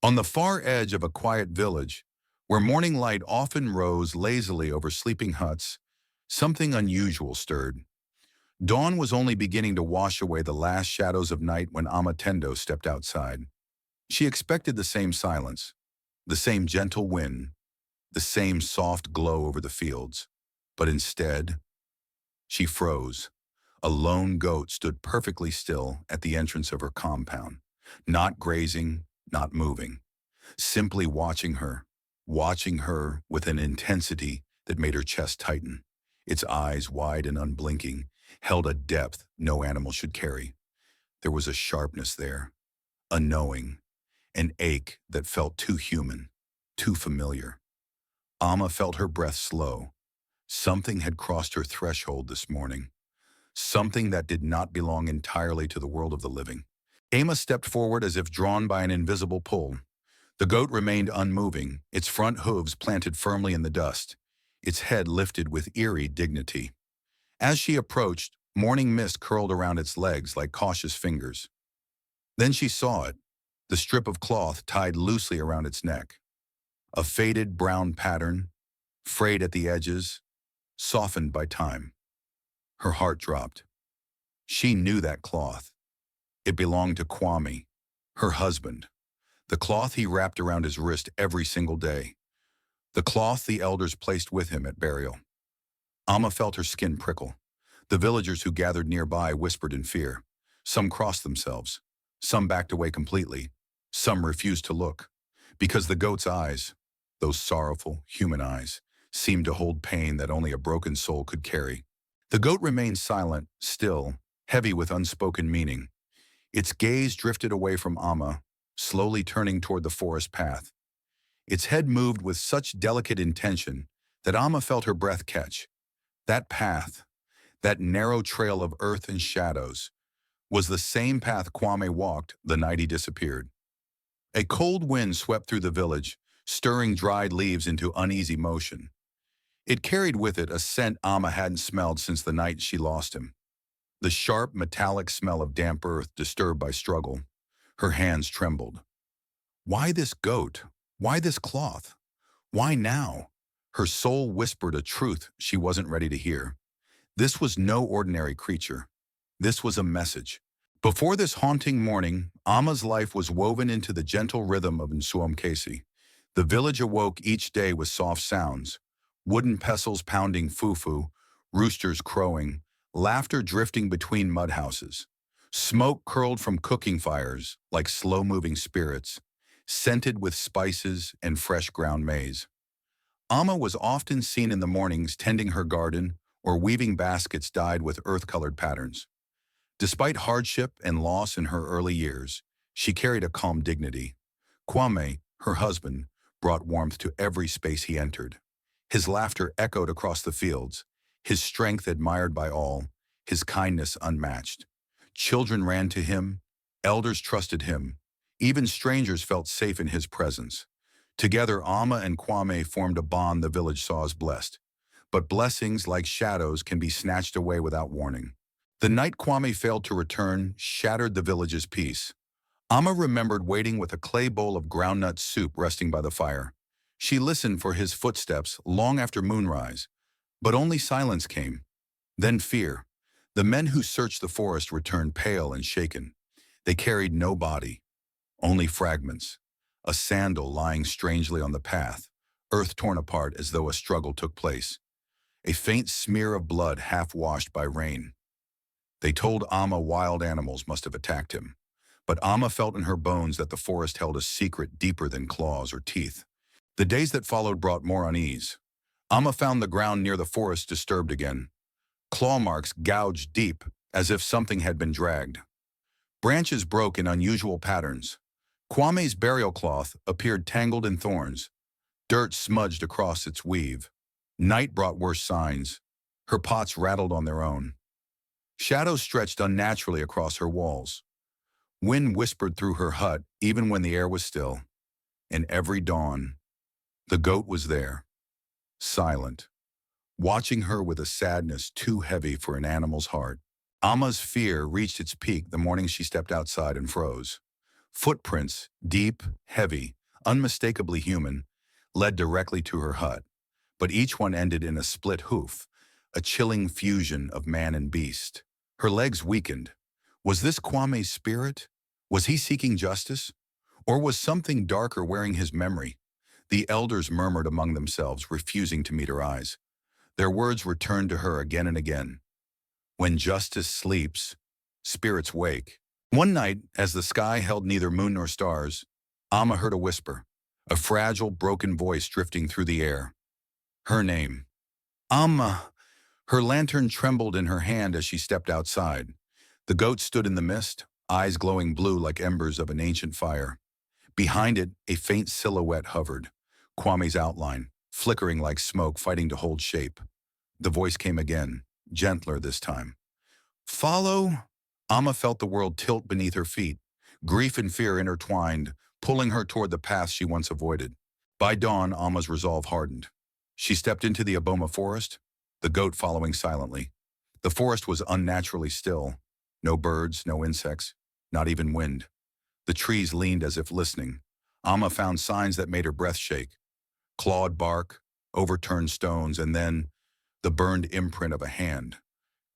On the far edge of a quiet village, where morning light often rose lazily over sleeping huts, something unusual stirred. Dawn was only beginning to wash away the last shadows of night when Ama Tendo stepped outside. She expected the same silence, the same gentle wind, the same soft glow over the fields. But instead, she froze. A lone goat stood perfectly still at the entrance of her compound, not grazing, not moving, simply watching her with an intensity that made her chest tighten. Its eyes, wide and unblinking, held a depth no animal should carry. There was a sharpness there, a knowing, an ache that felt too human, too familiar. Amma felt her breath slow. Something had crossed her threshold this morning, something that did not belong entirely to the world of the living. Ama stepped forward as if drawn by an invisible pull. The goat remained unmoving, its front hooves planted firmly in the dust, its head lifted with eerie dignity. As she approached, morning mist curled around its legs like cautious fingers. Then she saw it, the strip of cloth tied loosely around its neck. A faded brown pattern, frayed at the edges, softened by time. Her heart dropped. She knew that cloth. It belonged to Kwame, her husband. The cloth he wrapped around his wrist every single day. The cloth the elders placed with him at burial. Amma felt her skin prickle. The villagers who gathered nearby whispered in fear. Some crossed themselves. Some backed away completely. Some refused to look. Because the goat's eyes, those sorrowful, human eyes, seemed to hold pain that only a broken soul could carry. The goat remained silent, still, heavy with unspoken meaning. Its gaze drifted away from Amma, slowly turning toward the forest path. Its head moved with such delicate intention that Amma felt her breath catch. That path, that narrow trail of earth and shadows, was the same path Kwame walked the night he disappeared. A cold wind swept through the village, stirring dried leaves into uneasy motion. It carried with it a scent Amma hadn't smelled since the night she lost him. The sharp, metallic smell of damp earth disturbed by struggle. Her hands trembled. Why this goat? Why this cloth? Why now? Her soul whispered a truth she wasn't ready to hear. This was no ordinary creature. This was a message. Before this haunting morning, Amma's life was woven into the gentle rhythm of Nsuom-Kese. The village awoke each day with soft sounds, wooden pestles pounding fufu, roosters crowing, laughter drifting between mud houses. Smoke curled from cooking fires like slow-moving spirits, scented with spices and fresh ground maize. Amma was often seen in the mornings tending her garden or weaving baskets dyed with earth-colored patterns. Despite hardship and loss in her early years, she carried a calm dignity. Kwame, her husband, brought warmth to every space he entered. His laughter echoed across the fields, his strength admired by all, his kindness unmatched. Children ran to him, elders trusted him, even strangers felt safe in his presence. Together, Amma and Kwame formed a bond the village saw as blessed. But blessings, like shadows, can be snatched away without warning. The night Kwame failed to return shattered the village's peace. Amma remembered waiting with a clay bowl of groundnut soup resting by the fire. She listened for his footsteps long after moonrise, but only silence came. Then fear. The men who searched the forest returned pale and shaken. They carried no body, only fragments. A sandal lying strangely on the path, earth torn apart as though a struggle took place. A faint smear of blood half-washed by rain. They told Amma wild animals must have attacked him, but Amma felt in her bones that the forest held a secret deeper than claws or teeth. The days that followed brought more unease. Amma found the ground near the forest disturbed again. Claw marks gouged deep, as if something had been dragged. Branches broke in unusual patterns. Kwame's burial cloth appeared tangled in thorns. Dirt smudged across its weave. Night brought worse signs. Her pots rattled on their own. Shadows stretched unnaturally across her walls. Wind whispered through her hut even when the air was still. And every dawn, the goat was there, silent, watching her with a sadness too heavy for an animal's heart. Amma's fear reached its peak the morning she stepped outside and froze. Footprints, deep, heavy, unmistakably human, led directly to her hut, but each one ended in a split hoof, a chilling fusion of man and beast. Her legs weakened. Was this Kwame's spirit? Was he seeking justice? Or was something darker wearing his memory? The elders murmured among themselves, refusing to meet her eyes. Their words returned to her again and again. When justice sleeps, spirits wake. One night, as the sky held neither moon nor stars, Ama heard a whisper, a fragile, broken voice drifting through the air. Her name. Ama. Her lantern trembled in her hand as she stepped outside. The goat stood in the mist, eyes glowing blue like embers of an ancient fire. Behind it, a faint silhouette hovered, Kwame's outline, flickering like smoke, fighting to hold shape. The voice came again, gentler this time. Follow? Ama felt the world tilt beneath her feet, grief and fear intertwined, pulling her toward the path she once avoided. By dawn, Ama's resolve hardened. She stepped into the Aboma Forest, the goat following silently. The forest was unnaturally still. No birds, no insects, not even wind. The trees leaned as if listening. Ama found signs that made her breath shake. Clawed bark, overturned stones, and then the burned imprint of a hand.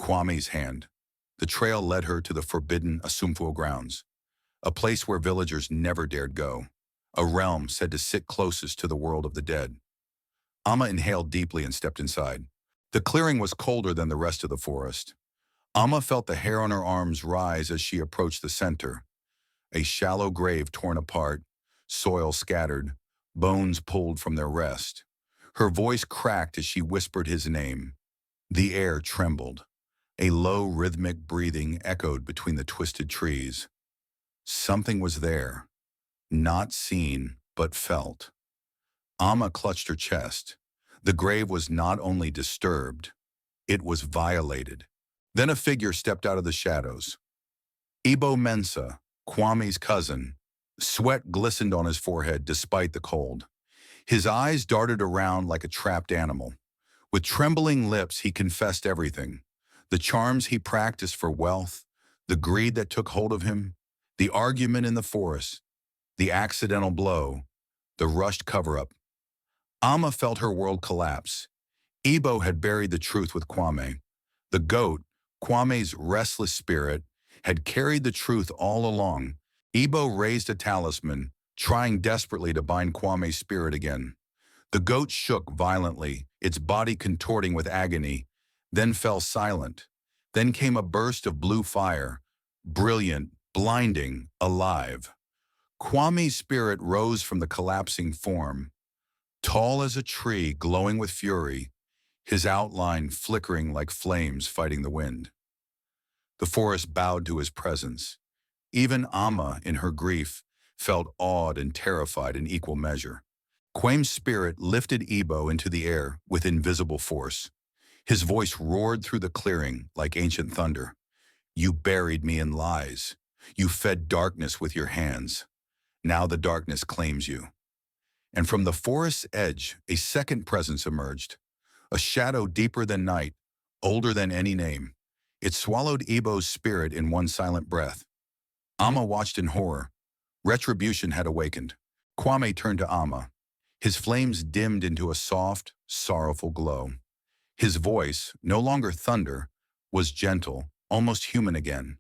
Kwame's hand. The trail led her to the forbidden Asumfuo Grounds, a place where villagers never dared go, a realm said to sit closest to the world of the dead. Ama inhaled deeply and stepped inside. The clearing was colder than the rest of the forest. Ama felt the hair on her arms rise as she approached the center. A shallow grave torn apart, soil scattered, bones pulled from their rest. Her voice cracked as she whispered his name. The air trembled. A low, rhythmic breathing echoed between the twisted trees. Something was there, not seen, but felt. Ama clutched her chest. The grave was not only disturbed, it was violated. Then a figure stepped out of the shadows. Ebo Mensa, Kwame's cousin. Sweat glistened on his forehead despite the cold. His eyes darted around like a trapped animal. With trembling lips, he confessed everything. The charms he practiced for wealth, the greed that took hold of him, the argument in the forest, the accidental blow, the rushed cover-up. Ama felt her world collapse. Ebo had buried the truth with Kwame. The goat, Kwame's restless spirit, had carried the truth all along. Ebo raised a talisman, trying desperately to bind Kwame's spirit again. The goat shook violently, its body contorting with agony, then fell silent. Then came a burst of blue fire, brilliant, blinding, alive. Kwame's spirit rose from the collapsing form, tall as a tree, glowing with fury, his outline flickering like flames fighting the wind. The forest bowed to his presence. Even Ama, in her grief, felt awed and terrified in equal measure. Kwame's spirit lifted Ebo into the air with invisible force. His voice roared through the clearing like ancient thunder. You buried me in lies. You fed darkness with your hands. Now the darkness claims you. And from the forest's edge, a second presence emerged. A shadow deeper than night, older than any name. It swallowed Ebo's spirit in one silent breath. Ama watched in horror. Retribution had awakened. Kwame turned to Ama. His flames dimmed into a soft, sorrowful glow. His voice, no longer thunder, was gentle, almost human again.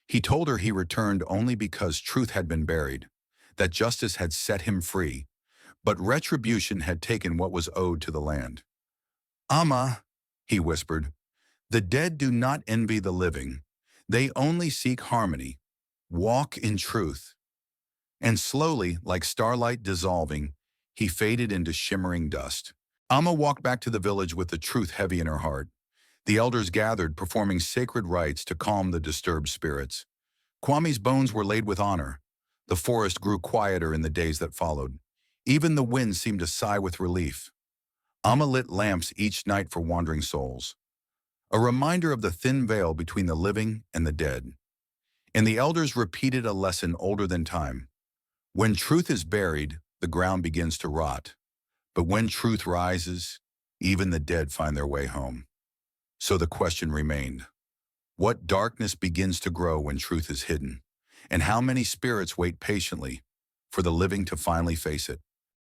He told her he returned only because truth had been buried, that justice had set him free, but retribution had taken what was owed to the land. Ama, he whispered, the dead do not envy the living. They only seek harmony. Walk in truth. And slowly, like starlight dissolving, he faded into shimmering dust. Ama walked back to the village with the truth heavy in her heart. The elders gathered, performing sacred rites to calm the disturbed spirits. Kwame's bones were laid with honor. The forest grew quieter in the days that followed. Even the wind seemed to sigh with relief. Ama lit lamps each night for wandering souls, a reminder of the thin veil between the living and the dead. And the elders repeated a lesson older than time. When truth is buried, the ground begins to rot. But when truth rises, even the dead find their way home. So the question remained, what darkness begins to grow when truth is hidden? And how many spirits wait patiently for the living to finally face it.